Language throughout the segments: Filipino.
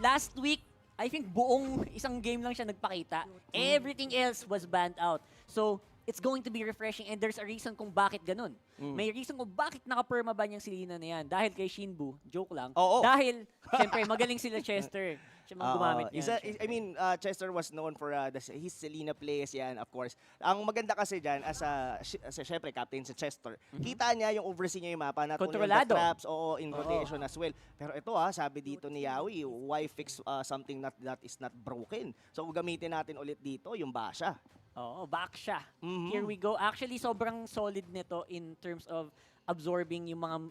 last week, I think buong isang game lang siya nagpakita. Everything else was banned out. So, it's going to be refreshing and there's a reason kung bakit ganun. May reason kung bakit naka-permaban yung si Lina na yan. Dahil kay Shinbu, joke lang. Oo. Dahil, syempre, magaling sila Chester. Siya mga gumamit niyan. I mean, Chester was known for his Selena plays yan, of course. Ang maganda kasi dyan, as syempre, captain si Chester, kita niya yung oversee niya yung mapa, not only on the Kontrolado. traps, in rotation as well. Pero ito sabi dito ni Yawi, why fix something that is not broken? So, gamitin natin ulit dito yung Basha. Oo, back siya. Here we go. Actually, sobrang solid nito in terms of absorbing yung mga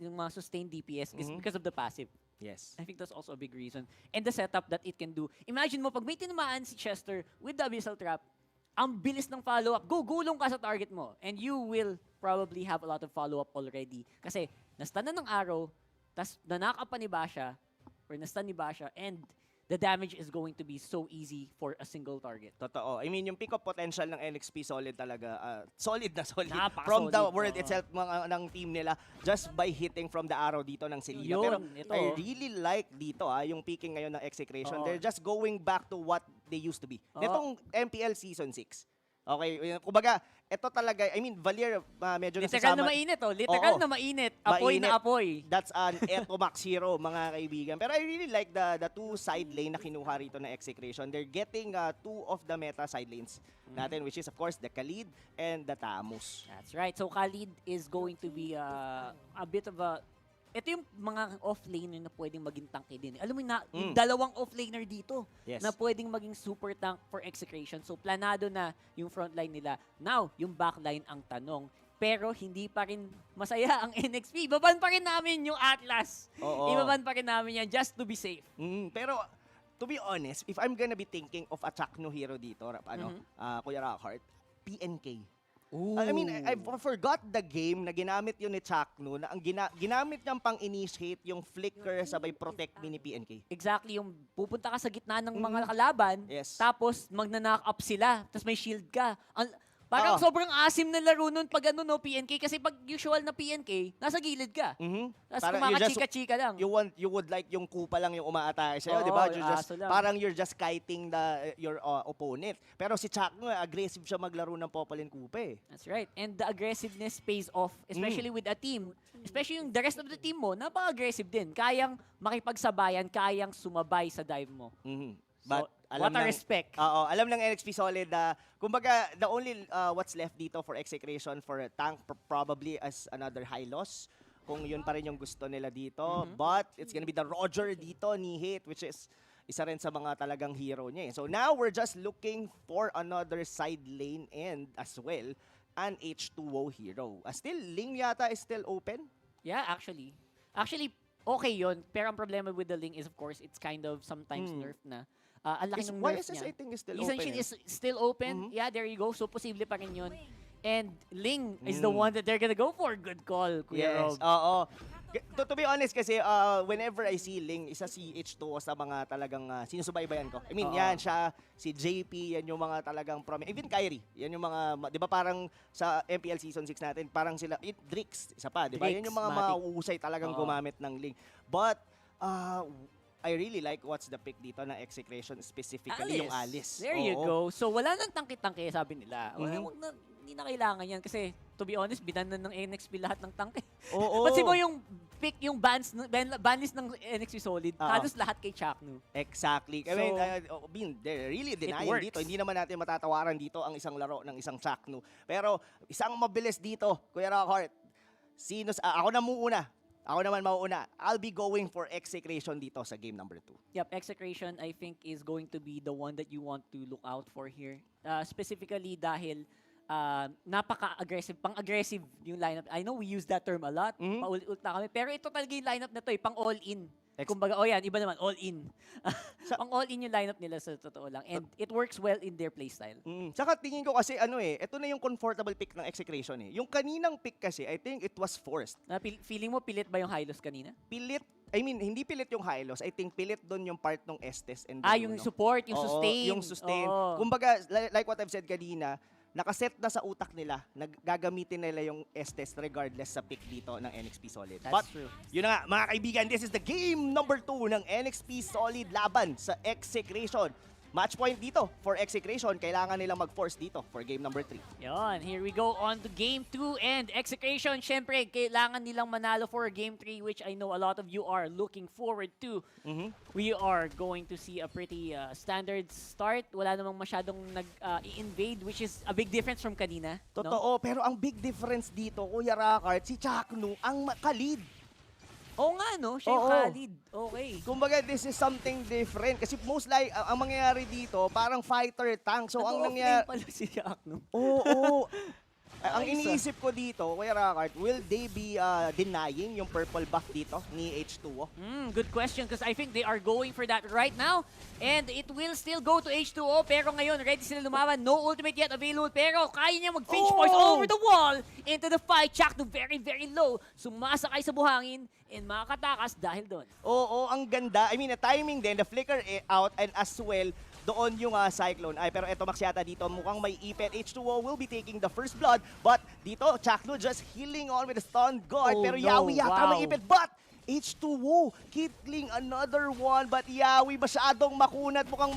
yung mga sustained DPS is because of the passive. Yes. I think that's also a big reason. And the setup that it can do. Imagine mo, pag may tinamaan si Chester with the Abyssal Trap, ang bilis ng follow-up, gugulong ka sa target mo. And you will probably have a lot of follow-up already. Kasi, nastun na ng arrow, tas nanaka pa ni Basha, or nastun ni Basha, and the damage is going to be so easy for a single target. Totoo. I mean, yung pick-up potential ng NXP solid talaga. Solid na solid. Napaka-solid. From the world Oo. itself ng team nila just by hitting from the arrow dito ng Selena. Yun, Pero ito. I really like dito yung picking ngayon ng Execration. Oo. They're just going back to what they used to be. Oo. Nitong MPL Season 6. Okay, kumbaga, ito talaga, I mean, Valier medyo Literal nasasama. na mainit, oh. Literal Oo. na mainit. Apoy na Mainit. apoy. That's an Eto Max Hero, mga kaibigan. Pero I really like the two side lane na kinuha rito na Execration. They're getting two of the meta side lanes natin, which is, of course, the Khalid and the Tamus. That's right. So Khalid is going to be a bit of a... Ito yung mga off-laner na pwedeng maging tanky din. Alam mo yung dalawang off-laner dito Yes. na pwedeng maging super tank for Execration. So planado na yung frontline nila. Now, yung backline ang tanong. Pero hindi pa rin masaya ang NXP. Ibaban pa rin namin yung Atlas. Oo. Ibaban pa rin namin yan just to be safe. Pero, to be honest, if I'm gonna be thinking of a Chakno hero dito, Kuya Rockhart, PNK. I mean, I forgot the game na ginamit yun ni Chakno, na ang ginamit niyang pang-initiate yung flicker sabay protect me ni PNK. Exactly, yung pupunta ka sa gitna ng mga kalaban, Yes. tapos magna-knock up sila, tapos may shield ka. Parang Oo. sobrang asim na laro nun pag PNK, kasi pag usual na PNK, nasa gilid ka. Tapos Parang kumakachika-chika lang. You would like yung kupa lang yung umaatake sa'yo, Oo, di ba? yung aso lang. Parang you're just kiting your opponent. Pero si Chakno, aggressive siya maglaro ng Popolin Kupa eh. That's right. And the aggressiveness pays off, especially with a team. Especially yung the rest of the team mo, napaka-aggressive din. Kayang makipagsabayan, kayang sumabay sa dive mo. But what a respect. Oo, alam ng NXP Solid kumbaga, the only what's left dito for Execration for a tank probably as another high loss. Kung yun pa rin yung gusto nila dito. But it's gonna be the Roger dito ni Hate, which is isa rin sa mga talagang hero niya eh. So now we're just looking for another side lane and as well an H2O hero. Still, Ling yata is still open. Yeah, actually. Actually, okay yun. Pero ang problema with the Ling is, of course, it's kind of sometimes nerfed na. Ang laki ng nerf YSS niya. I think is still Essentially open. is still open. Yeah, there you go. So, posible pa rin yun. And Ling is the one that they're gonna go for. Good call, Kuya Rob. Yes, oo. To be honest kasi, whenever I see Ling, isa si H2O sa mga talagang sinusubaybayan ko. I mean, yan siya, si JP, yan yung mga talagang even Kyrie, yan yung mga, di ba parang sa MPL Season 6 natin, parang sila, Drix, isa pa, di ba? Yan yung mga Matic. mauusay talagang gumamit ng Ling. But, I really like what's the pick dito na Execration, specifically yung Alice. There you Oo. go. So, wala nang tangke-tangke, sabi nila. Hindi na kailangan yan. Kasi, to be honest, binan na ng NXP lahat ng tangke. Oo. Pansin mo yung pick, yung banlist ng NXP Solid, halos lahat kay Chakno. Exactly. I mean, they're really denying works. dito. Hindi naman natin matatawaran dito ang isang laro ng isang Chakno. Pero isang mabilis dito, Kuya Rockhart. Ako na muna. Ako naman mauuna. I'll be going for Execration dito sa game number 2. Yep, Execration, I think, is going to be the one that you want to look out for here. Specifically dahil napaka-aggressive, pang-aggressive yung lineup. I know we use that term a lot, paulit-ulit na kami, pero ito talaga yung lineup na to, pang all-in. Kumbaga, yan, iba naman, all-in. Pang all-in yung lineup nila sa totoo lang. And it works well in their playstyle. Tsaka tingin ko kasi ito na yung comfortable pick ng Execration eh. Yung kaninang pick kasi, I think it was forced. Feeling mo pilit ba yung Hylos kanina? Pilit, hindi pilit yung Hylos. I think pilit doon yung part ng Estes and Yung support, yung Oo, sustain. yung sustain. Oo. Kumbaga, like what I've said kanina, nakaset na sa utak nila, gagamitin nila yung Estes regardless sa pick dito ng NXP Solid. That's But, true. yun na nga, mga kaibigan, this is the game number 2 ng NXP Solid laban sa Execration. Match point dito for Execration. Kailangan nilang mag-force dito for game number 3. Yon, here we go on to game 2 and Execration. Syempre, kailangan nilang manalo for game 3 which I know a lot of you are looking forward to. We are going to see a pretty standard start. Wala namang masyadong nag-i-invade which is a big difference from kanina. No? Totoo, pero ang big difference dito, Kuya Rakard, si Chaknu ang kalid. Oo nga, no? Siya yung Oo. Khalid. Okay. Kumbaga, this is something different. Kasi most like, ang mangyayari dito, parang fighter tank. So, ang nangyayari... pala si Jack, no? Oo. Ang Ayos, iniisip ko dito, Kuya Rakard, will they be denying yung purple buff dito ni H2O? Good question because I think they are going for that right now. And it will still go to H2O. Pero ngayon, ready sila lumaban. No ultimate yet available. Pero kaya niya mag-finch force over the wall into the fight. Chakno very, very low. Sumasakay sa buhangin and makakatakas dahil doon. Oo, ang ganda. I mean, the timing din, the flicker out, and as well, doon yung Cyclone. Ay, pero eto Maxiata dito, mukhang may ipet. H2O will be taking the first blood. But dito, Chakno just healing on with the stun guard. Oh, pero no. Yawi yata Wow. may ipet. But H2O, killing another one. But Yawi masyadong makunat. Mukhang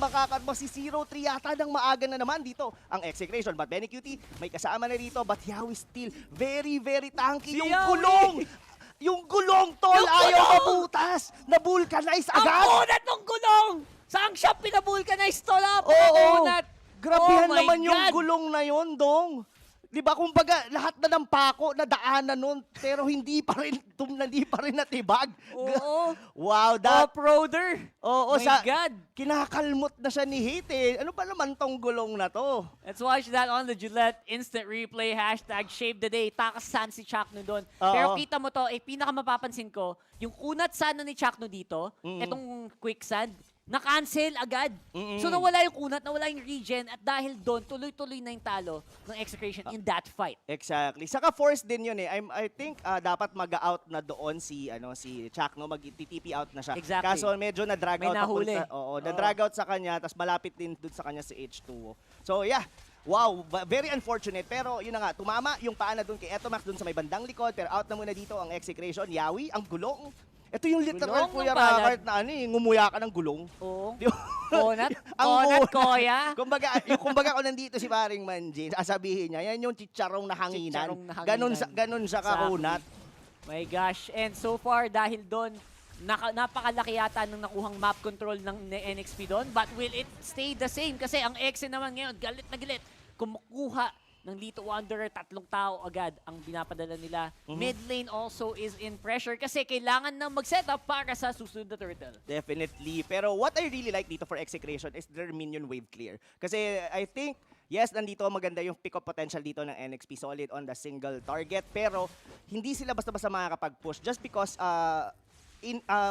si 0-3 yata ng maaga na naman dito ang Execration. But Benny Cutie, may kasama na dito. But Yawi still very, very tanky. Si Yung Yawi! gulong! Yung gulong, tol! Yung Ayaw gulong! mabutas! Na-vulcanize Ang agad! unat ng gulong! Saan siya pinabulkanize to na? Oo! Unat! Grabehan Oh my naman yung God! gulong na yon, Dong. 'Di ba kumbaga lahat na ng pako nadaanan nun pero hindi pa rin natibag. Oo. Wow, that Off-roader! Oo, My sa God! kinakalmot na siya ni Hate eh. Ano pa naman tong gulong na to? Let's watch that on the Gillette Instant Replay. Hashtag Shave the Day. Takasan si Chakno doon. Oo. Pero kita mo to, pinakamapapansin ko, yung kunat sana ni Chakno dito, itong quicksand, na-cancel agad. So nawala yung kunat, nawala yung regen, at dahil doon, tuloy-tuloy na yung talo ng Execration in that fight. Exactly. Saka force din 'yun eh. I think dapat mag-out na doon si Chakno, mag-TP out na siya. Exactly. Kaso medyo na-drag May out nahuli. na-drag out sa kanya tapos malapit din doon sa kanya si H2O. So yeah, wow, very unfortunate. Pero yun na nga, tumama yung paa na doon kay Etomax doon sa may bandang likod. Pero out na muna dito ang Execration. Yawi, ang gulong. Ito yung literal Gulong Kuya ng palad. Rakard na ngumuya ka ng gulong. Oo. Di ba? Kunat, Ang kunat, kunat. koya. kumbaga kung nandito si paring Manjin, sasabihin niya, yan yung chicharong na hanginan. Chicharong na hanginan. Ganun siya kakunat. My gosh. And so far, dahil doon, napakalaki yata ng nakuhang map control ng NXP doon. But will it stay the same? Kasi ang Exe naman ngayon, galit na galit. Kumukuha ng Lito Wanderer, 3 tao agad ang binapadala nila. Mid lane also is in pressure kasi kailangan na mag-setup para sa susunod na turtle. Definitely. Pero what I really like dito for Execration is their minion wave clear. Kasi I think, yes, nandito maganda yung pick-up potential dito ng NXP Solid on the single target. Pero hindi sila basta-basta makakapag-push just because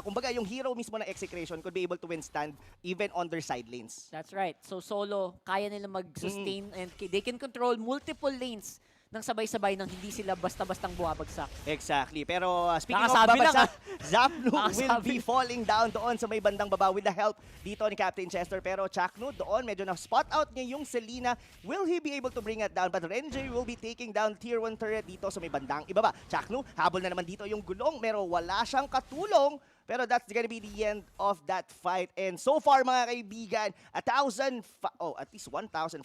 kumbaga yung hero mismo ng Execration could be able to withstand even on their side lanes. That's right. So solo, kaya nila mag-sustain and they can control multiple lanes ng sabay-sabay nang hindi sila basta-bastang buwabagsak. Exactly. Pero speaking of Nakasabi lang, babagsak, Zapnu will Nakasabi. be falling down doon sa may bandang baba with the help dito ni Captain Chester. Pero Chakno doon, medyo na-spot out niya yung Selena. Will he be able to bring it down? But Renjay will be taking down tier 1 turret dito sa may bandang ibaba. Chakno, habol na naman dito yung gulong. Pero wala siyang katulong. Pero that's gonna be the end of that fight. And so far, mga kaibigan, at least 1,500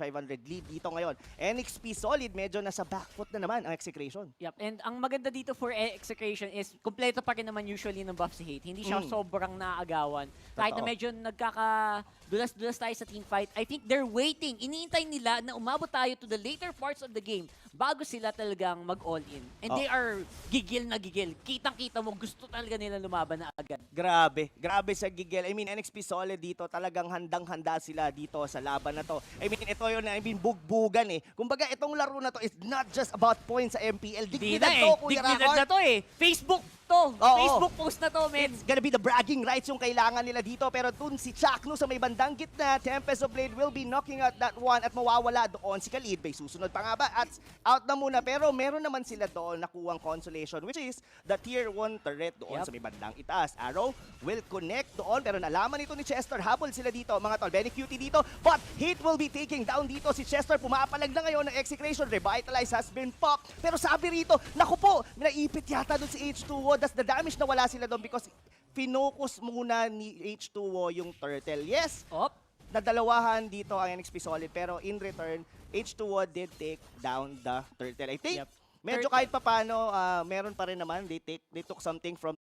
lead dito ngayon. NXP Solid, medyo nasa back foot na naman ang Execration. Yep. And ang maganda dito for Execration is kumpleto pa rin naman usually ng buff si Hate. Hindi siya sobrang naaagawan. Kahit na Totoo. medyo nagkakadulas-dulas tayo sa team fight, I think they're waiting. Iniintay nila na umabot tayo to the later parts of the game bago sila talagang mag-all in. And they are gigil na gigil. Kitang-kita mo, gusto talaga nila lumaban na agad. Grabe sa gigil. I mean, NXP Solid dito, talagang handang-handa sila dito sa laban na to. I mean, ito yun, bugbugan eh. Kumbaga, itong laro na to is not just about points sa MPL. Di Dignidad na to, eh. Kuya Dignidad na Rakard. to eh. Facebook to. Oo. Facebook post na to, men. It's gonna be the bragging rights yung kailangan nila dito. Pero dun si Chakno sa may bandang gitna, Tempest of Blade will be knocking out that one at mawawala doon si Khalid. May susunod pa nga ba? At out na muna. Pero meron naman sila doon nakuwang consolation, which is the tier 1 turret doon sa may bandang itaas. Arrow will connect doon. Pero nalaman ito ni Chester. Habol sila dito, mga tol. Benny Cutie dito. But Hate will be taking down dito si Chester. Pumapalag na ngayon ng Execration. Revitalize has been popped. Pero sabi rito, naku po, naipit yata doon si H2O. That's the damage na wala sila doon because pinocus muna ni H2O yung turtle. Yes, Op. nadalawahan dito ang NXP Solid pero in return, H2O did take down the turtle. I think Yep. medyo kahit papano, meron pa rin naman. They took something from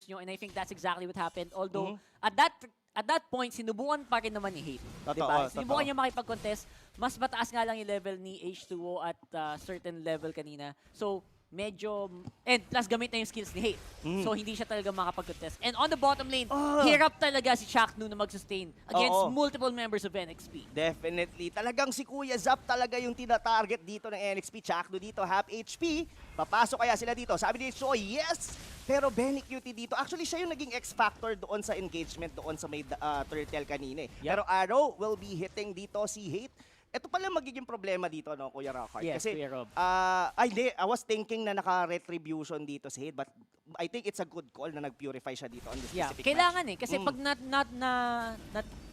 nyo, and I think that's exactly what happened. Although, at that point, sinubukan pa rin naman ni Hate. Totoo, Diba? Sinubukan totoo. niya makipag-contest. Mas mataas nga lang yung level ni H2O at certain level kanina. So, medyo... And plus, gamit na yung skills ni Hate. So, hindi siya talaga makapag-contest. And on the bottom lane, hirap talaga si Chakno na mag-sustain against Oo. multiple members of NXP. Definitely. Talagang si Kuya Zap talaga yung tina-target dito ng NXP. Chakno dito, half HP. Papasok kaya sila dito. Sabi ni Choi, yes! Pero Benny Cutie dito, actually siya yung naging X-factor doon sa engagement doon sa may turtle kanina. Yep. Pero Arrow will be hitting dito si Hate. Ito pala magiging problema dito, no, Kuya Rockard. Yes, Kasi, Kuya Rob. I was thinking na naka-retribution dito si Hate, but I think it's a good call na nag-purify siya dito on this Yeah, specific kailangan match. eh. Kasi pag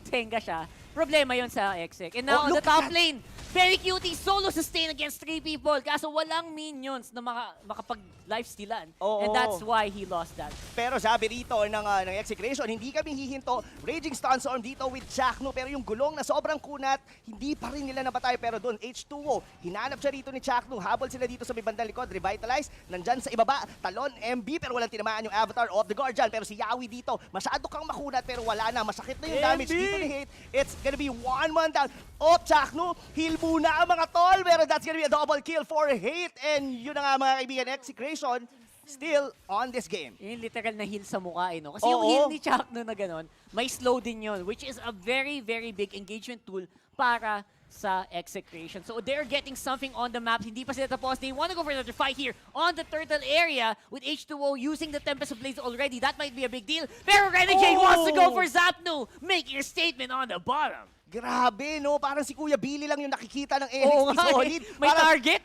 tenga siya, problema yon sa Exec. And now Oh, on the look top at that. lane, Very Cutie solo sustain against 3 people. Kaso walang minions na makapag-lifestealan. Oo. And that's why he lost that. Pero sabi rito ng Execration, hindi kami hihinto. Raging Stun Storm dito with Chakno. Pero yung gulong na sobrang kunat, hindi pa rin nila nabatay. Pero doon, H2O, hinanap siya rito ni Chakno. Habol sila dito sa may bandang likod. Revitalize, nandyan sa ibaba. Talon, MB, pero walang tinamaan yung Avatar of the Guardian. Pero si Yawi dito, masyado kang makunat pero wala na. Masakit na yung damage MB! dito ni Hate. It's gonna be 1-1 down. Oh, Chakno, heal muna ang mga tol. Pero that's gonna be a double kill for Hate. And yun na nga mga kaibigan, Execration still on this game. Yung literal na heal sa mukha eh, no? Kasi Oo. yung heal ni Chakno na ganon, may slow din yun, which is a very, very big engagement tool para sa Execration. So they're getting something on the map. Hindi pa sila tapos. They want to go for another fight here on the turtle area with H2O using the Tempest of Blades already. That might be a big deal. Pero Renegade wants to go for Zapnu. Make your statement on the bottom. Grabe, no? Parang si Kuya Billy lang yung nakikita ng Oo NXT nga eh. Solid. May Parang target.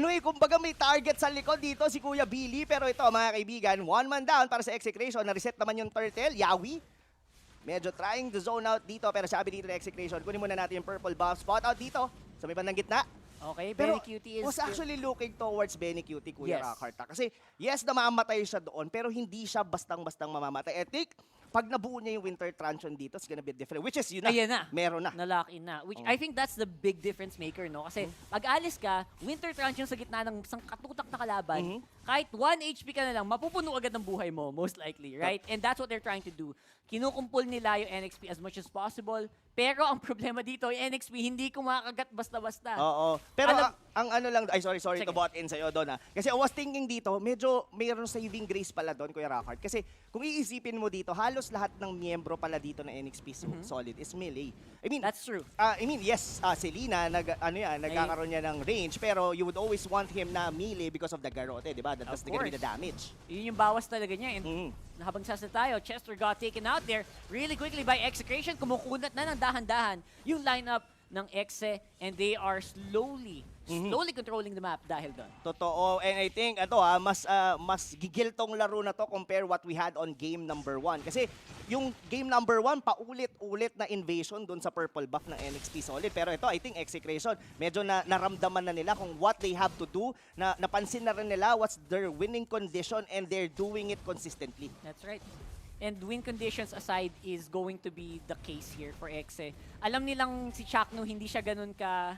may kumbaga may target sa likod dito si Kuya Billy. Pero ito, mga kaibigan, 1 man down para sa Execration. Na-reset naman yung turtle, Yawi. Medyo trying to zone out dito. Pero sabi dito ng Execration, kunin muna natin yung purple buff. Spot out dito sa may bandang gitna. Okay, Pero Very Cutie is... was actually looking towards Benny Cutie, Kuya Yes. Rakarta. Kasi yes, namamatay siya doon, pero hindi siya bastang-bastang mamamatay. I think, pag nabuo niya yung Winter Truncheon dito, it's gonna be different. Which is, yun na, Ayan na. meron na. Na-lock in na. Which I think that's the big difference maker, no? Kasi pag alis ka, Winter Truncheon sa gitna ng isang katutak na kalaban, kahit 1 HP ka na lang, mapupuno agad ng buhay mo, most likely, right? And that's what they're trying to do. Kinukumpul nila yung NXP as much as possible. Pero ang problema dito, yung NXP hindi kumakagat basta-basta. Oo. Pero Alam- ang ano lang, ay sorry Sige. to butt in sa'yo doon Kasi I was thinking dito, medyo mayroon saving grace pala doon, Kuya Rockard. Kasi kung iisipin mo dito, halos lahat ng miyembro pala dito ng NXP Solid is melee. I mean, That's true. yes, Selena, nagkakaroon niya ng range, pero you would always want him na melee because of the garrote, di ba? That's Of gonna be the course. damage. Yun yung bawas talaga niya. And Mhm. habang sasa tayo, Chester got taken out there really quickly by Execration. Kumukunat na ng dahan-dahan yung lineup ng Exe, and they are slowly controlling the map dahil doon. Totoo. And I think mas gigil tong laro na to compare what we had on game number 1. Kasi yung game number 1, paulit-ulit na invasion dun sa purple buff ng NXT Solid. Pero ito, I think Execration, medyo naramdaman na nila kung what they have to do. Napansin na rin nila what's their winning condition and they're doing it consistently. That's right. And win conditions aside is going to be the case here for Exe. Alam nilang si Chakno hindi siya ganun ka...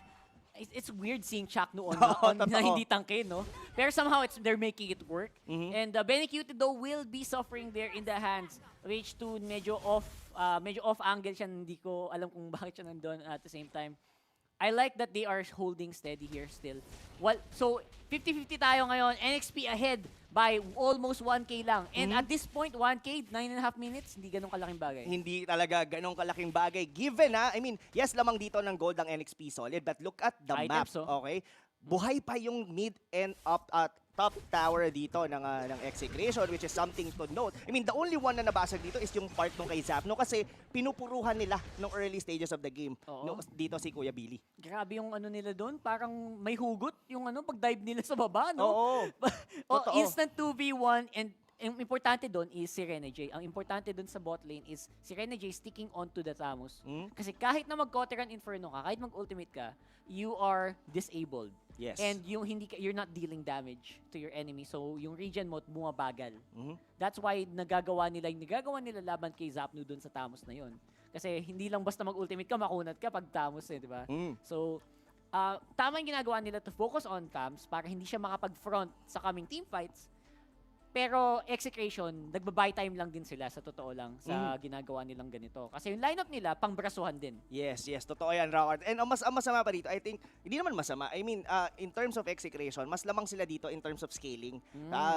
It's weird seeing Chakno on na totoo. hindi tangke, no? Pero somehow they're making it work. And Benny Cutie though will be suffering there in the hands of H2. Medyo off angle siya. Hindi ko alam kung bakit siya nandun at the same time. I like that they are holding steady here still. Well, so 50-50 tayo ngayon. NXP ahead by almost 1K lang. And at this point, 1K, 9.5 minutes, hindi ganun kalaking bagay. Hindi talaga ganong kalaking bagay. Given I mean, yes lamang dito ng gold ang NXP Solid, but look at the map, Items, oh. okay? Buhay pa yung mid and up at top tower dito ng Execration, which is something to note. I mean, the only one na nabasag dito is yung part nung kay Zapno kasi pinupuruhan nila nung early stages of the game. Oo. Dito si Kuya Billy. Grabe yung ano nila doon, parang may hugot yung ano pag-dive nila sa baba, no? Oo. Totoo. Instant 2v1 and ang importante doon is si Rene J. Ang importante doon sa bot lane is si Rene J sticking on to the Thamus. Kasi kahit na mag-Koteran Inferno ka, kahit mag-ultimate ka, you are disabled. Yes. And yung you're not dealing damage to your enemy. So yung regen mo bumabagal. Mhm. That's why nagagawa nila laban kay Zapnu doon sa Thamus na yon. Kasi hindi lang basta mag-ultimate ka, makunat ka pag Thamus di ba? So tama yung ginagawa nila to focus on Thames para hindi siya makapag-front sa coming team fights. Pero Execration, nagba-buy time lang din sila sa totoo lang sa ginagawa nilang ganito. Kasi yung lineup nila, pangbrasuhan din. Yes, totoo yan, Rockard. And ang masama pa dito, I think, hindi naman masama. I mean, in terms of execution, mas lamang sila dito in terms of scaling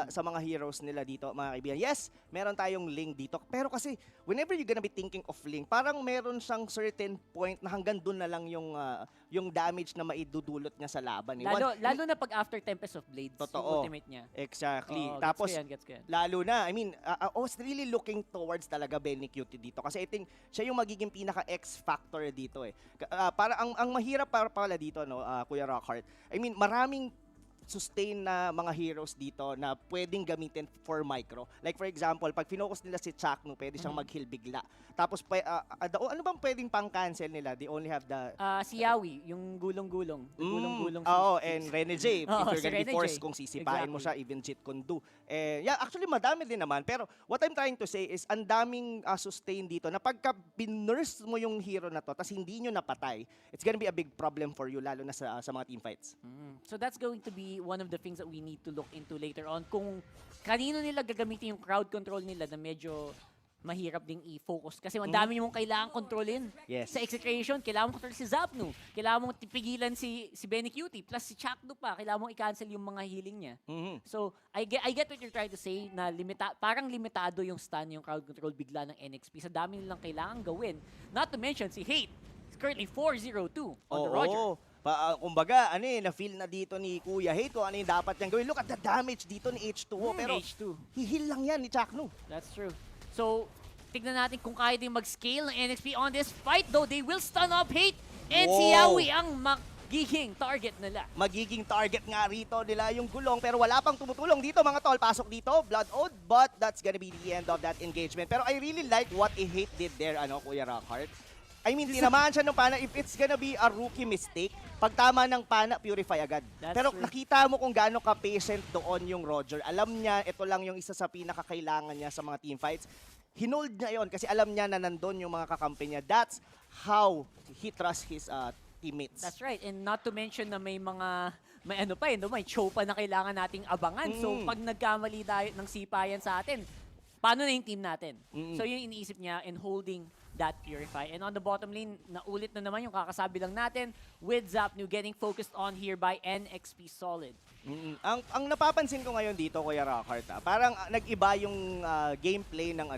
sa mga heroes nila dito, mga kaibigan. Yes, meron tayong Ling dito. Pero kasi, whenever you're gonna be thinking of Ling, parang meron siyang certain point na hanggang dun na lang yung damage na maidudulot niya sa laban. Lalo na pag after Tempest of Blades, Totoo. yung ultimate niya. Exactly. Oo, Tapos, gets ko yan. lalo na, I mean, I was really looking towards talaga Benny Cutie dito. Kasi I think siya yung magiging pinaka-X factor dito eh. Para ang mahirap para pala dito, no, Kuya Rockhart. I mean, maraming sustain na mga heroes dito na pwedeng gamitin for micro. Like for example, pag finocus nila si Chakno, pwede siyang mag-heal bigla. Tapos, ano bang pwedeng pang-cancel nila? They only have the... Si Yawi, yung gulong-gulong. Gulong-gulong. Oo, and Rene J, if Oo, you're si gonna be Rene forced J. kung sisipain mo Exactly. siya, even Jit Kundu. Yeah, actually, madami din naman. Pero what I'm trying to say is, ang daming sustain dito na pagka binurse mo yung hero na to, tas hindi nyo napatay, it's gonna be a big problem for you, lalo na sa mga team fights. So that's going to be one of the things that we need to look into later on. Kung kanino nila gagamitin yung crowd control nila na medyo mahirap ding i-focus. Kasi ang dami mong kailangan kontrolin. Yes. Sa Execration, kailangan mo kontrolin si Zapnu. Kailangan mong tipigilan si Benny Cutie. Plus si Chakno pa. Kailangan mong i-cancel yung mga healing niya. So, I get what you're trying to say na parang limitado yung stun, yung crowd control bigla ng NXP. Sa dami nilang kailangan gawin. Not to mention si Hate. It's currently 4-0-2 on the Roger. Kumbaga, na-feel na dito ni Kuya Hate kung ano yung dapat niyang gawin. Look at the damage dito ni H2O. Pero H2. hihil lang yan ni Chakno. That's true. So, tignan natin kung kaya din mag-scale ng NXP on this fight. Though they will stun up Hate. And si Wow. Yawi ang magiging target nila. Magiging target nga rito nila yung gulong, pero wala pang tumutulong dito mga tol. Pasok dito, Blood Oath, but that's gonna be the end of that engagement. Pero I really like what Hate did there, Kuya Rockhart. I mean, tinamaan siya ng pana. If it's gonna be a rookie mistake, pag tama ng pana, purify agad. That's Pero true. nakita mo kung gaano ka-patient doon yung Roger. Alam niya, ito lang yung isa sa pinakakailangan niya sa mga team fights. Hinold niya yon kasi alam niya na nandun yung mga kakampi niya. That's how he trusts his teammates. That's right. And not to mention na may may show pa na kailangan nating abangan. So pag nagkamali tayo ng sipayan sa atin, paano na yung team natin? So yun iniisip niya in holding that Purify. And on the bottom lane, naulit na naman yung kakasabi lang natin with Zapnu getting focused on here by NXP Solid. Ang napapansin ko ngayon dito, Kuya Rockhart, parang nag-iba yung gameplay ng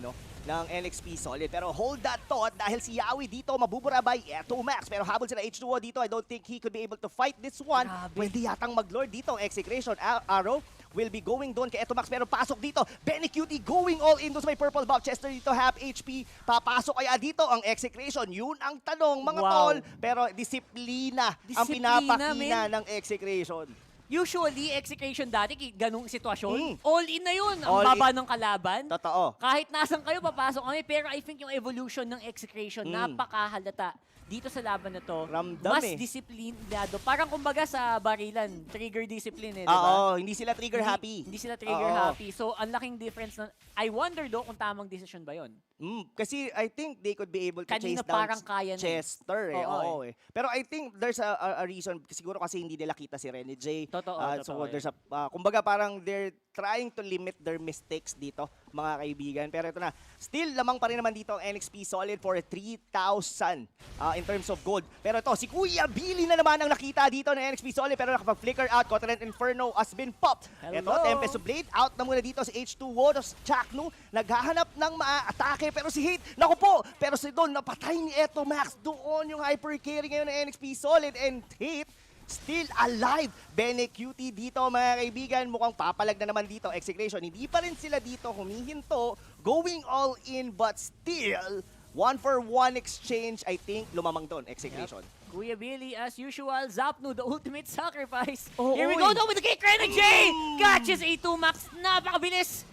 ng NXP Solid. Pero hold that thought dahil si Yawi dito mabubura by 2 Max. Pero habol sila H2O dito. I don't think he could be able to fight this one. Grabe. Pwede yatang mag-lord dito ang Execration. Arrow will be going doon kay Etomax pero pasok dito. Benny Cutie going all in doon sa may purple buff. Chester dito half HP. Papasok kaya dito ang Execration. Yun ang tanong mga Wow. tol. Pero disiplina ang Disiplina, pinapakina men. ng Execration. Usually, Execration dati, ganung sitwasyon, all in na yun. Ang All baba ng kalaban. Totoo. Kahit nasan kayo, papasok kami. Pero I think yung evolution ng Execration, napakahalata. Dito sa laban na to, Ramdam mas eh. disiplinado. Parang kumbaga sa barilan, trigger discipline di ba? Oo, hindi sila trigger happy. Hindi sila trigger Oo. happy. So, ang laking difference na, I wonder do kung tamang decision ba yon. Kasi I think they could be able to Kanina chase down parang kaya na eh. Chester Oo, Oo, eh. Pero I think there's a reason siguro kasi hindi nila kita si Rene J. Totoo, So totoo, there's a kumbaga parang they're trying to limit their mistakes dito, mga kaibigan. Pero ito na, still lamang pa rin naman dito ang NXP Solid for 3,000 in terms of gold. Pero ito, si Kuya Billy na naman ang nakita dito ng NXP Solid pero nakapag-flicker out. Continent Inferno has been popped. Hello. Ito, Tempest of Blade, out na muna dito si H2O. Tapos Chaknu, naghahanap ng maa-atake. Pero si Hate, naku po! Pero si Don, napatay ni Eto Max. Doon yung hyper carry ngayon ng NXP Solid. And Hate, still alive. Bene QT dito, mga kaibigan. Mukhang papalag na naman dito. Execution, hindi pa rin sila dito humihinto. Going all in, but still, 1-for-1 exchange, I think, lumamang doon. Execution. Kuya Billy, as usual, Zapnu, the ultimate sacrifice. Oo, Here we oy. go though with the kick, Rena J! Catches A2 Max, napakabilis!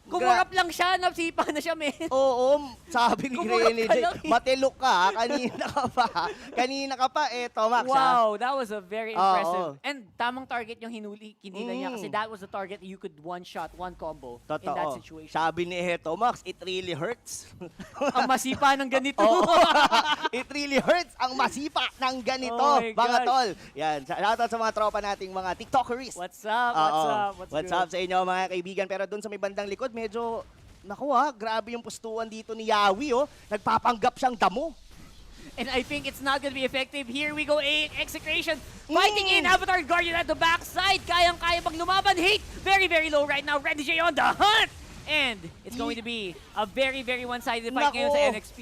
Kumurap lang siya, napsipa na siya, men. Oo, sabi ni Kumurap Rene ka J, lang eh. matilok ka, kanina ka pa, eto Max. Wow, that was a very Oo. impressive. And tamang target yung kinila niya kasi Mm. that was the target you could one shot, one combo in that Totoo. situation. Sabi ni Eto Max, it really hurts. Ang masipa ng ganito. Oo. It really hurts ang masipa ng ganito, Oh my mga gosh. tol. Yan, shoutout sa mga tropa nating mga TikTokeries. What's up? What's Oo. up? What's good? up sa inyo, mga kaibigan? Pero doon sa may bandang likod, medyo, naku ha, grabe yung pustuan dito ni Yawi, oh. Nagpapanggap siyang damo. And I think it's not gonna be effective. Here we go, Execration. Fighting in Avatar Guardian at the backside. Kayang-kaya pag lumaban. Hate, very, very low right now. Red DJ on the hunt. And it's going to be a very, very one-sided fight ngayon sa Nako. NXP.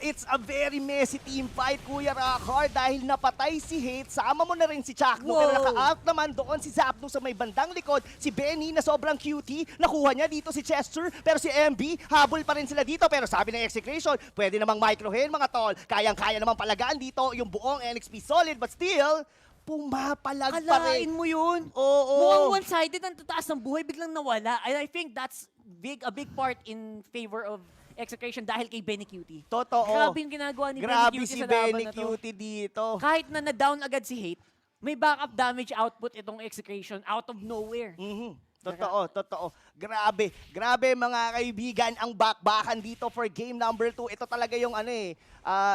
It's a very messy team fight, Kuya Rockhard, dahil napatay si Hate. Sama mo na rin si Chakno, pero Wow. naka-out naman doon si Zapno sa may bandang likod. Si Benny na sobrang cutie, nakuha niya dito si Chester, pero si MB, habol pa rin sila dito. Pero sabi ng Execration, pwede namang microhin mga tol. Kayang-kaya namang palagaan dito yung buong NXP Solid, but still, pumapalag pa Kalain rin. mo yun. Oo. Mukhang one-sided ang tataas ng buhay, biglang nawala. And I think that's a big part in favor of Execration dahil kay Benny Cutie. Totoo. Grabe yung ginagawa ni Grabe Benny si Cutie sa laban Benny na to. Cutie dito. Kahit na na-down agad si Hate, may backup damage output itong Execration out of nowhere. Mhm. Totoo, totoo. Grabe, grabe mga kaibigan ang bakbakan dito for game number 2. Ito talaga yung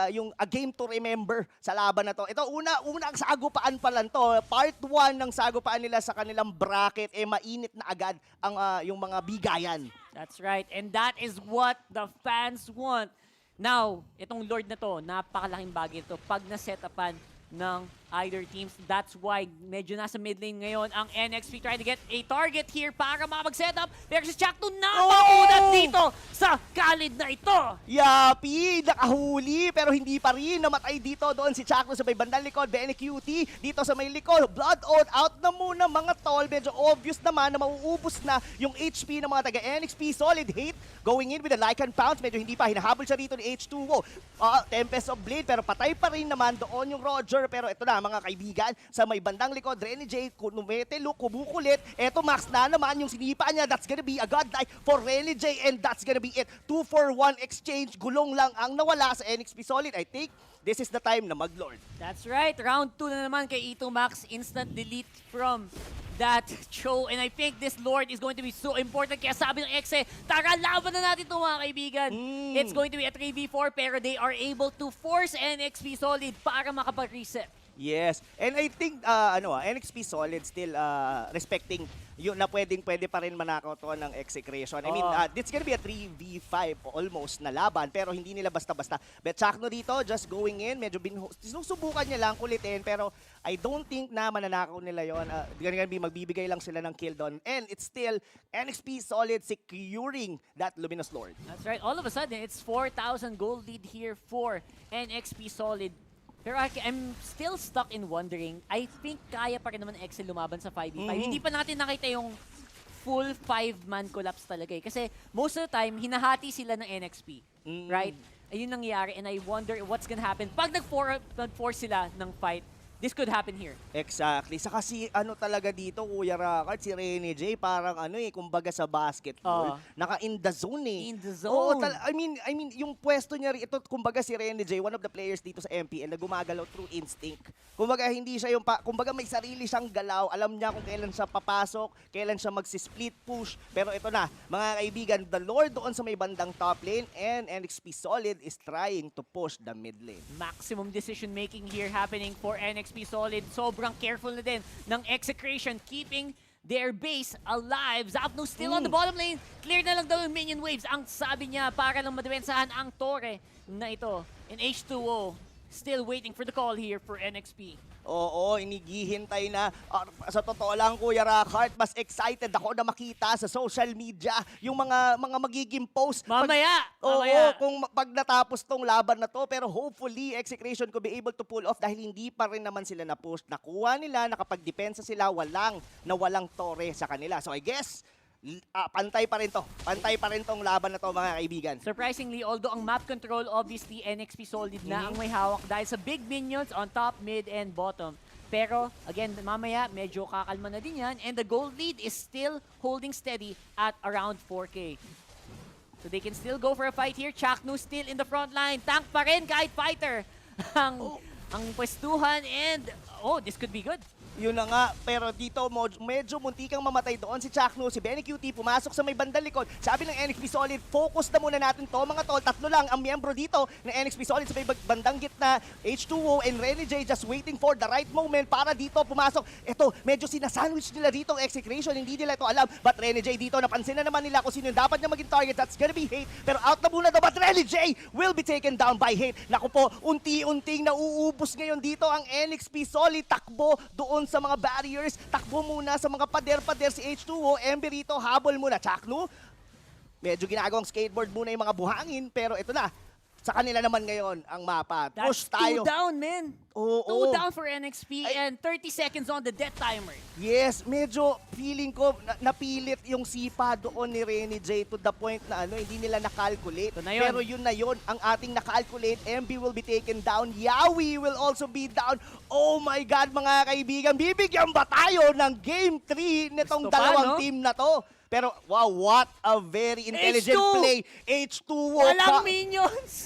yung a game to remember sa laban na to. Ito una ang sagupaan pa lang to. Part 1 ng sagupaan nila sa kanilang bracket mainit na agad ang yung mga bigayan. That's right. And that is what the fans want. Now, itong Lord na to, napakalaking bagay ito. Pag na-setapan ng either teams, that's why medyo nasa mid lane ngayon ang NXP trying to get a target here para makapag-set up. Pero si Chakto napakunat dito sa kalid na ito. Yapi, nakahuli pero hindi pa rin namatay dito doon si Chakno sa may bandang likod. Benny Cutie dito sa may likod. Blood out na muna mga tol. Medyo obvious naman na mauubos na yung HP ng mga taga NXP. Solid Hate going in with a Lycan Pounce. Medyo hindi pa. Hinahabol siya rito ni H2O. Tempest of Blade pero patay pa rin naman doon yung Roger. Pero ito na mga kaibigan sa may bandang likod. Rene J, Kumetelo, kumukulit. Eto Max na naman yung sinipa niya. That's gonna be a godlike for Rene J and that's gonna be it. 2-for-1 exchange. Gulong lang ang nawala sa NXP Solid. I think this is the time na mag-Lord. That's right. Round 2 na naman kay Ito Max. Instant delete from that show. And I think this Lord is going to be so important. Kaya sabi ng Exe, tara, laban na natin ito mga kaibigan. It's going to be a 3v4 pero they are able to force NXP Solid para makapag-reset. Yes. And I think NXP Solid still respecting yun na pwede pa rin manakaw to ng Execration. I mean, it's gonna be a 3v5 almost na laban pero hindi nila basta-basta. But Chakno dito just going in, medyo sinusubukan niya lang kulitin pero I don't think na mananakaw nila yon. Gonna be magbibigay lang sila ng kill doon. And it's still NXP Solid securing that Luminous Lord. That's right. All of a sudden, it's 4,000 gold lead here for NXP Solid. Pero I'm still stuck in wondering, I think kaya pa rin naman Excel lumaban sa 5v5. Hindi pa natin nakita yung full 5-man collapse talaga eh. Kasi most of the time, hinahati sila ng NXP. Right? Ayun nangyayari and I wonder what's gonna happen. Pag nag-force sila ng fight, this could happen here. Exactly. Saka si talaga dito, Kuya Rakard, si Rene J, parang kumbaga sa basketball, naka-in the zone eh. In the Oo, zone. I mean, yung pwesto niya, ito, kumbaga si Rene J, one of the players dito sa MPL na gumagalaw through instinct. Kumbaga hindi siya kumbaga may sarili siyang galaw, alam niya kung kailan siya papasok, kailan siya magsi-split push. Pero ito na, mga kaibigan, the Lord doon sa may bandang top lane and NXP Solid is trying to push the mid lane. Maximum decision making here happening for NXP Solid. Sobrang careful na din ng Execration, keeping their base alive. Zapno still on the bottom lane. Clear na lang daw yung minion waves. Ang sabi niya, para lang madepensahan ang Torre na ito. In H2O, still waiting for the call here for NXP. Oo, inigihintay na. Sa totoo lang, Kuya Rockhart, mas excited ako na makita sa social media yung mga magiging post. Mamaya! Oo, Mamaya. kung pag natapos tong laban na to, pero hopefully, Execration could be able to pull off dahil hindi pa rin naman sila na-push. Nakuha nila, nakapagdepensa sila, walang Torre sa kanila. So I guess, pantay pa rin to. Pantay pa rin tong laban na to, mga kaibigan. Surprisingly, although ang map control, obviously, NXP Solid na ang may hawak dahil sa big minions on top, mid, and bottom. Pero, again, mamaya, medyo kakalma na din yan. And the gold lead is still holding steady at around 4K. So they can still go for a fight here. Chaknu still in the front line. Tank pa rin kahit fighter. ang pwestuhan and, this could be good. Yun na nga, pero dito medyo muntikang mamatay doon si Chakno, si Benny QT, pumasok sa may bandang likod. Sabi ng NXP Solid, focus na muna natin to mga tol. Tatlo lang ang miyembro dito ng NXP Solid sa may bandang gitna. H2O and Renny J just waiting for the right moment para dito pumasok. Ito, medyo sinasandwich nila dito ang Execration, hindi nila ito alam. But Renny J dito, napansin na naman nila kung sino yung dapat niya maging target. That's gonna be Hate. Pero out na muna daw, but Renny J will be taken down by Hate. Naku po, unti-unting nauubos ngayon dito ang NXP Solid. Takbo doon sa mga barriers, takbo muna sa mga pader-pader si H2O, Ember rito, habol muna. Chaknu, medyo ginagawang skateboard muna yung mga buhangin, pero ito na, sa kanila naman ngayon ang mapa. Push That's tayo. 2 down, man. Oo. 2 down for NXP and 30 seconds on the death timer. Yes, medyo feeling ko napilit yung sipa doon ni Renny J to the point na hindi nila na-calculate. Ito na yun. Pero yun na yun, ang ating na-calculate. MB will be taken down. Yawi will also be down. Oh my God, mga kaibigan, bibigyan ba tayo ng Game 3 nitong Gusto pa, dalawang no? team na to? Pero wow, what a very intelligent H2! play. H2O Walang minions.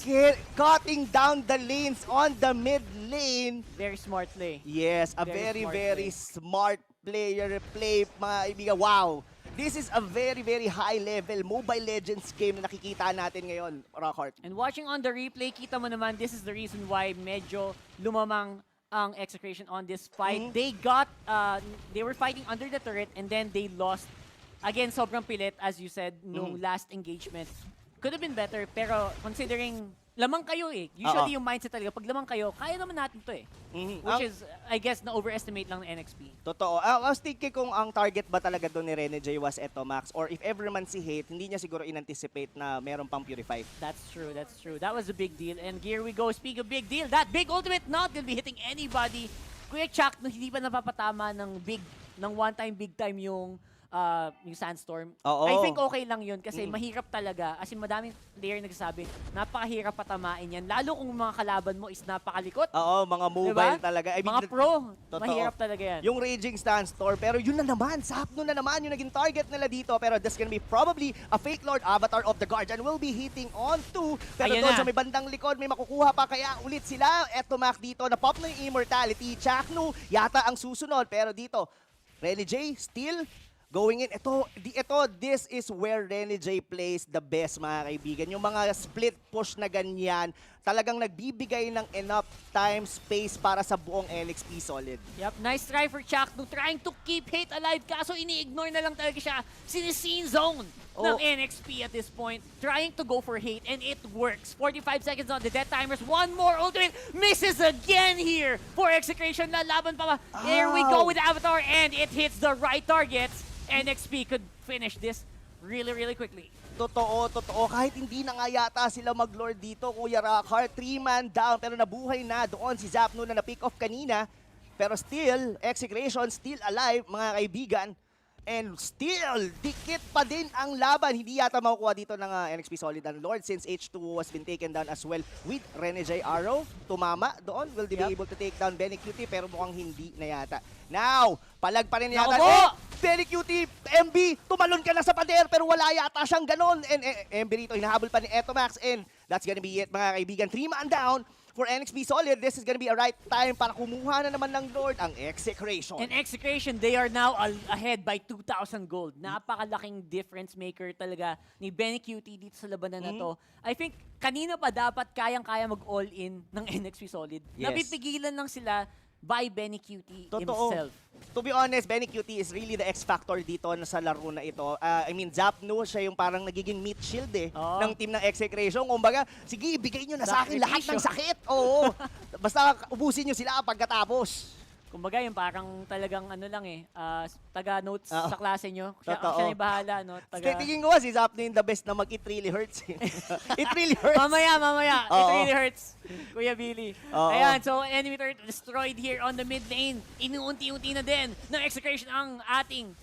cutting down the lanes on the mid lane. Very smart play. Yes, a Very very, smart very smart play, mga kaibigan. Wow! This is a very, very high-level Mobile Legends game na nakikita natin ngayon, Rockhart. And watching on the replay, kita mo naman, this is the reason why medyo lumamang ang Execration on this fight. They were fighting under the turret and then they lost. Again, sobrang pilit, as you said, nung last engagement. Could have been better, pero considering lamang kayo Usually yung mindset talaga, pag lamang kayo, kaya naman natin to Which is, I guess, na-overestimate lang ng NXP. Totoo. I was thinking kung ang target ba talaga doon ni Renny J was Eto Max, or if ever man si Hate, hindi niya siguro in-anticipate na meron pang Purify. That's true, that's true. That was a big deal. And here we go, speak of big deal, that big ultimate not gonna be hitting anybody. Kuya Chuck, hindi pa napapatama ng one-time, big-time yung Sandstorm. Oo. I think okay lang yun kasi mahirap talaga. As in, madaming player nagsasabi, napakahirap patamain yan. Lalo kung mga kalaban mo is napakalikot. Oo, mga mobile talaga. I mean, mga pro, totoo. mahirap talaga yan. Yung Raging Sandstorm, pero yun na naman, Zapno na naman yung naging target nila dito. Pero that's gonna be probably a Fake Lord Avatar of the Guardian will be hitting on 2. Pero Ayan doon na. sa may bandang likod, may makukuha pa kaya ulit sila. Eto Mac dito, na-pop na yung Immortality. Chaknu, yata ang susunod. Pero dito, Renny J still going in. This is where Renny J plays the best, mga kaibigan. Yung mga split push na ganyan, talagang nagbibigay ng enough time, space para sa buong NXP Solid. Yep, nice try for Chaknu, trying to keep Hate alive, kaso ini-ignore na lang talaga siya. Siniscene zone ng NXP at this point, trying to go for Hate, and it works. 45 seconds on the death timers, one more ultimate, misses again here for Execration. Lalaban pa ba? There we go with the Avatar, and it hits the right targets. NXP could finish this really, really quickly. Totoo. Kahit hindi na nga yata sila mag-lord dito, Kuya Rockhart, 3-man down, pero nabuhay na doon si Zapno na na-pick off kanina. Pero still, Execration still alive, mga kaibigan. And still, dikit pa din ang laban. Hindi yata makukuha dito ng NXP Solid ang Lord since H2O has been taken down as well with Renny J Arrow. Tumama doon. Will they be able to take down Benny QT? Pero mukhang hindi na yata. Now, palag pa rin yata. Benny QT, MB, tumalon ka na sa pader pero wala yata siyang ganon. And MB rito, hinahabol pa ni Eto Max. And that's gonna be it, mga kaibigan. 3-man down. For NXP Solid, this is gonna be a right time para kumuha na naman ng Lord ang Execration. And Execration, they are now ahead by 2,000 gold. Napakalaking difference maker talaga ni Benny QT dito sa labanan na to. I think kanina pa dapat kayang-kaya mag-all-in ng NXP Solid. Yes. Napipigilan lang sila by Benny QT Totoo. himself. to be honest, Benny Cutie is really the X factor dito na sa laro na ito. I mean, Zapnu, siya yung parang nagiging meat shield Oo. ng team ng Execration. Kumbaga, sige, ibigay nyo na sa akin lahat ng Sacrificio. sakit. Oo. Basta ubusin nyo sila pagkatapos. Kumbaga yung parang talagang ano lang taga-notes Oo. sa klase nyo. Siya, Totoo. siya na yung bahala, no? Tingin ko si Zapnu yung the best na mag-it really hurts. It really hurts. Mamaya. It Oo. really hurts, Kuya Billy. Oo. Ayan, so enemy turret destroyed here on the mid lane. Inuunti-unti na din ng Execration ang ating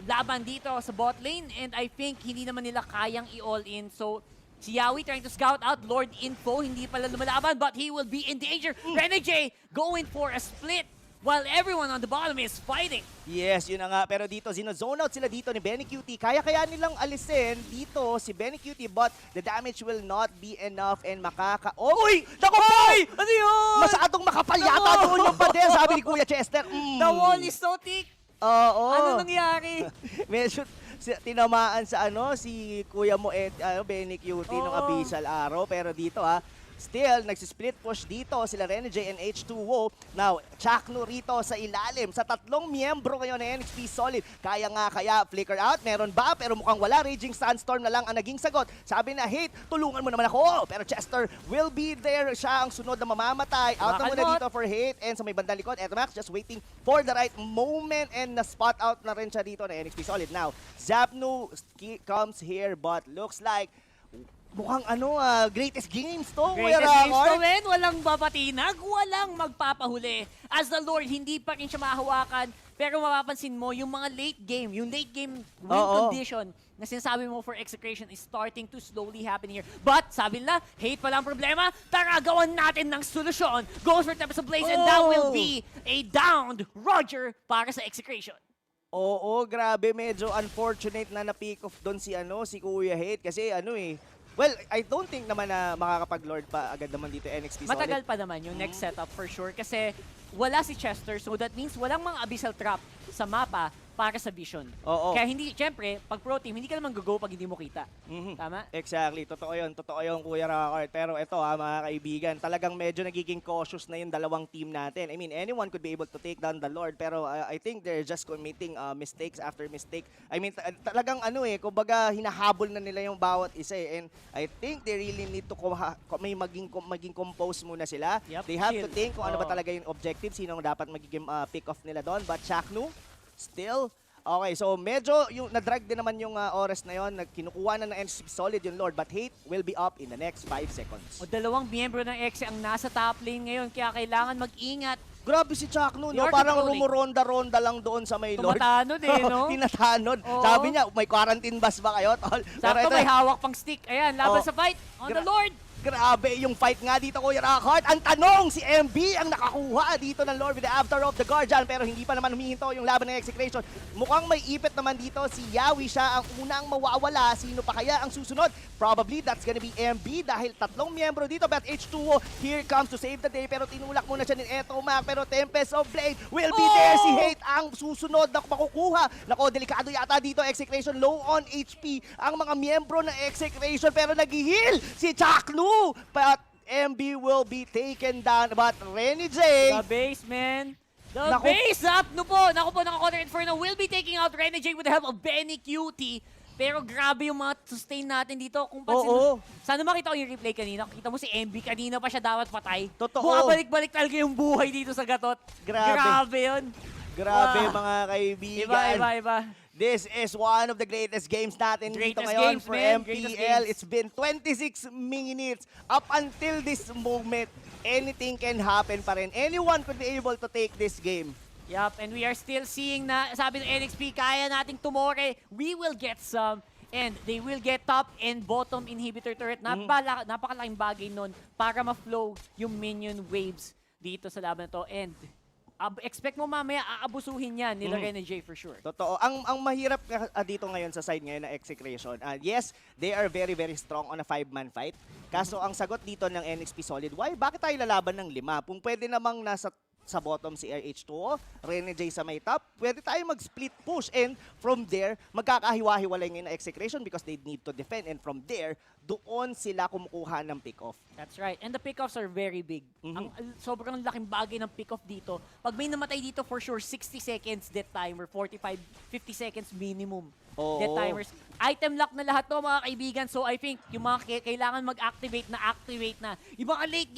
laban dito sa bot lane. And I think hindi naman nila kayang i-all in. So, si Yawi trying to scout out Lord Info. Hindi pala lumalaban, but he will be in danger. Renegade going for a split while everyone on the bottom is fighting. Yes, yun na nga. Pero dito, zone out sila dito ni Benny Cutie. Kaya nilang alisin dito si Benny Cutie, but the damage will not be enough and Uy! Naku po! Ano yun? Masyadong makapal yata Naku! doon yung pader, sabi ni Kuya Chester. The wall is so thick. Oo. Ano nangyari? Medyo tinamaan sa si Kuya mo Benny Cutie ng Oo. Abyssal Arrow. Pero dito still, nagsisplit push dito sila Renegade and H2O. Now, Chakno rito sa ilalim. Sa tatlong miyembro ngayon ng NXP Solid. Kaya flicker out. Meron ba? Pero mukhang wala. Raging Sandstorm na lang ang naging sagot. Sabi na, Hate, tulungan mo naman ako. Pero Chester will be there. Siya ang sunod na mamamatay. Out na muna Makakalmot. dito for Hate. And sa may bandang likod, Etamax just waiting for the right moment. And na-spot out na rin siya dito ng NXP Solid. Now, Zapnu comes here but looks like mukhang greatest games to. Kuya Greatest games Rakor. to win. Walang babatinag, walang magpapahuli. As the Lord, hindi pa rin siya mahahawakan. Pero mapapansin mo, yung mga late game win Oo. condition na sinasabi mo for Execration is starting to slowly happen here. But, sabi nila, Hate pala ang problema, tara gawan natin ng solusyon. Goes for Tempest of Blaze and that will be a downed Roger para sa Execration. Oo, grabe. Medyo unfortunate na na-pick off doon si Kuya Hate. Kasi well, I don't think naman na makakapag-lord pa agad naman dito NXT Solid. Matagal pa naman yung next setup for sure kasi wala si Chester, so that means walang mga abyssal trap sa mapa para sa Vision. Oo. Kaya hindi, syempre, pag pro team, hindi ka naman go pag hindi mo kita. Mhm. Tama? Exactly. Totoo yun, Kuya Rakor. Pero ito mga kaibigan, talagang medyo nagiging cautious na yung dalawang team natin. I mean, anyone could be able to take down the Lord, pero I think they're just committing mistakes after mistake. I mean, talagang kumbaga hinahabol na nila yung bawat isa And I think they really need to maging compose muna sila. Yep, They have chill. to think kung ano ba Oo. talaga yung objective, sino ang dapat magiging pick-off nila doon. But Chaknu, still, okay, so medyo yung na-drag din naman yung oras na yon, kinukuha na ng NXP Solid yung Lord, but Hate will be up in the next 5 seconds. O dalawang miyembro ng Exe ang nasa top lane ngayon, kaya kailangan mag-ingat. Grabe si Chaknu, no? You're Parang controlling. rumuronda-ronda lang doon sa may Lord. Tumatanod no? Tinatanod. Oo. Sabi niya, may quarantine bus ba kayo, tol? Sakto may hawak pang stick. Ayan, laban Oh. sa fight. On the Lord! Grabe yung fight nga dito, Kuya Rakard. Ang tanong, si MB ang nakakuha dito ng Lord with the After of the Guardian, pero hindi pa naman humihinto yung laban ng Execration. Mukhang may ipit naman dito si Yawi, siya ang unang mawawala. Sino pa kaya ang susunod? Probably that's gonna be MB dahil tatlong miyembro dito. But H2O here comes to save the day, pero tinulak muna siya ni Etomac. Pero Tempest of Blade will be there. Si Hate ang susunod na makukuha. Nako, delikado yata dito. Execration low on HP ang mga miyembro ng Execration, pero nag-heal si Chaknu. But MB will be taken down. But Renegade, The base, man. The Naku. base up! Naku po, naka-counter Inferno will be taking out Renegade with the help of Benny Cutie. Pero grabe yung mga sustain natin dito. Kung pansin Oo. sana makita ko yung replay kanina. Kita mo si MB, kanina pa siya dapat patay. Totoo. Bumabalik-balik talaga yung buhay dito sa gatot. Grabe. Yun. grabe Wow. mga kaibigan. Iba. This is one of the greatest games natin dito Greatest ngayon games, for man. Greatest MPL. games. It's been 26 minutes. Up until this moment, anything can happen pa rin. Anyone could be able to take this game. Yup, and we are still seeing na, sabi ng NXP, kaya nating tumore. We will get some. And they will get top and bottom inhibitor turret. Napakalaking bagay nun para ma-flow yung minion waves dito sa laban na to. And expect mo mamaya aabusuhin yan nila Renegade for sure. Totoo. Ang mahirap dito ngayon sa side ngayon na Execration, yes, they are very, very strong on a 5-man fight. Kaso ang sagot dito ng NXP Solid, bakit tayo lalaban ng 5? Kung pwede namang nasa sa bottom si H2O, Rene J sa may top, pwede tayo mag-split push and from there, magkakahiwa-hiwalay ngayon na execration because they need to defend and from there, doon sila kumukuha ng pick-off. That's right. And the pickoffs are very big. Sobrang laking bagay ng pickoff dito. Pag may namatay dito, for sure, 60 seconds death timer, 45, 50 seconds minimum. Oo. Death timers. Item lock na lahat to, mga kaibigan. So I think yung mga kailangan mag-activate na. Yung mga late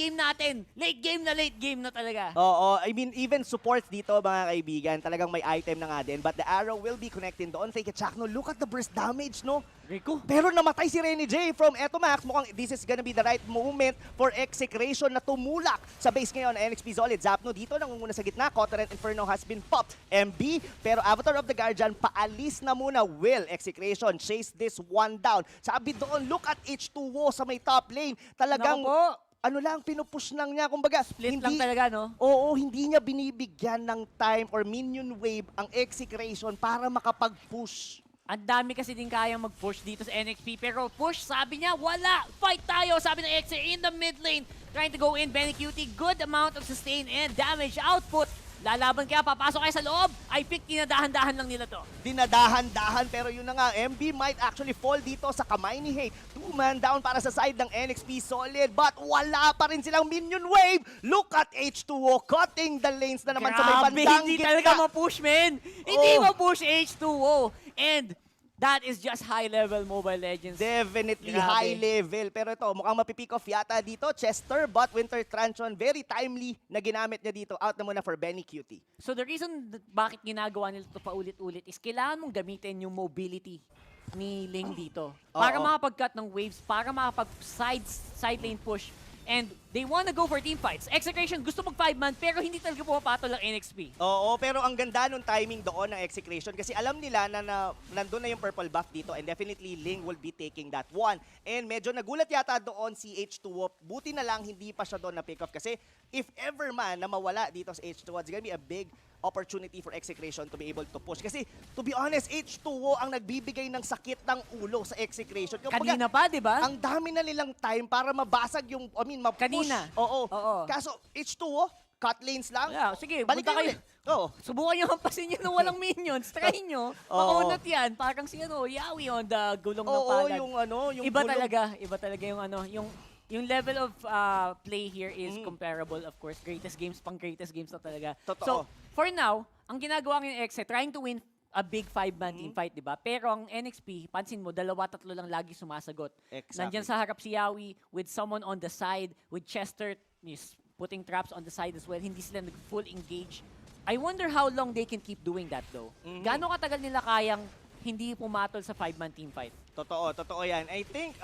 game na talaga. Oo, I mean, even supports dito, mga kaibigan, talagang may item na nga din. But the arrow will be connecting doon. Fake it, Chakno. Look at the burst damage, no? Rico. Pero namatay si Rene J from Etomax. Mukhang this is gonna be the right moment for execration na tumulak sa base ngayon. NXP Solid. Zapno dito, nangunguna sa gitna. Cotorant Inferno has been popped. MB, pero Avatar of the Guardian, paalis na muna. Will, execration, chase this one down. Sabi doon, look at H2O sa may top lane. Talagang, Naku po. ano lang, pinupush lang niya. Kumbaga, Split lang talaga, no? Oo, hindi niya binibigyan ng time or minion wave ang execration para makapag-push. Ang dami kasi din kayang mag-push dito sa NXP. Pero push, sabi niya, wala! Fight tayo! Sabi ng Exe in the mid lane. Trying to go in. Benny Cutie, good amount of sustain and damage output. Lalaban kaya, papasok kayo sa loob. I think kinadahan-dahan lang nila to. Dinadahan-dahan pero yun na nga, MB might actually fall dito sa kamay ni Hay. 2-man down para sa side ng NXP Solid but wala pa rin silang minion wave. Look at H2O cutting the lanes na naman sa may Grabe, bandang hindi gitna. talaga ma-push, men. Hindi Oh. ma-push H2O. And that is just high-level Mobile Legends. Definitely Grabe. high level. Pero ito, mukhang mapipick off yata dito. Chester, but Winter Tranchon, very timely na ginamit niya dito. Out na muna for Benny Cutie. So the reason bakit ginagawa nila ito paulit-ulit is kailangan mong gamitin yung mobility ni Ling dito. Para Oo. makapag-cut ng waves, para makapag-side lane push. And they wanna go for team fights. Execration gusto mag 5-man pero hindi talaga pumapatol ang NXP. Oo, pero ang ganda nung timing doon ng execration kasi alam nila na nandun na yung purple buff dito and definitely Ling will be taking that one. And medyo nagulat yata doon si H2O. Buti na lang hindi pa siya doon na pick off kasi if ever man na mawala dito sa H2O, it's gonna be a big opportunity for execration to be able to push. Kasi to be honest, H2O ang nagbibigay ng sakit ng ulo sa execration. Kumbaga, Kanina pa, di ba? ang dami na nilang time para mabasag yung, ma-push. Kanina. Oo. Oo. Kaso H2O, cut lanes lang. Yeah, sige, Balik punta kayo. kayo. Oo. Subukan nyo hampasin nyo na walang minions. Try nyo. Oo. Makunat yan. Parang si Yawi on the gulong ng Oo, palad. yung Iba gulong. talaga yung yung level of play here is comparable, of course. Greatest games na talaga. Totoo. So, for now, ang ginagawa ng Exe, trying to win a big 5-man team fight, di ba? Pero ang NXP, pansin mo, 2-3 lang lagi sumasagot. Exactly. Nandyan sa harap si Yawi with someone on the side, with Chester is putting traps on the side as well. Hindi sila nag-full engage. I wonder how long they can keep doing that though. Gaano katagal nila kayang hindi pumatol sa 5-man team fight? Totoo yan. I think,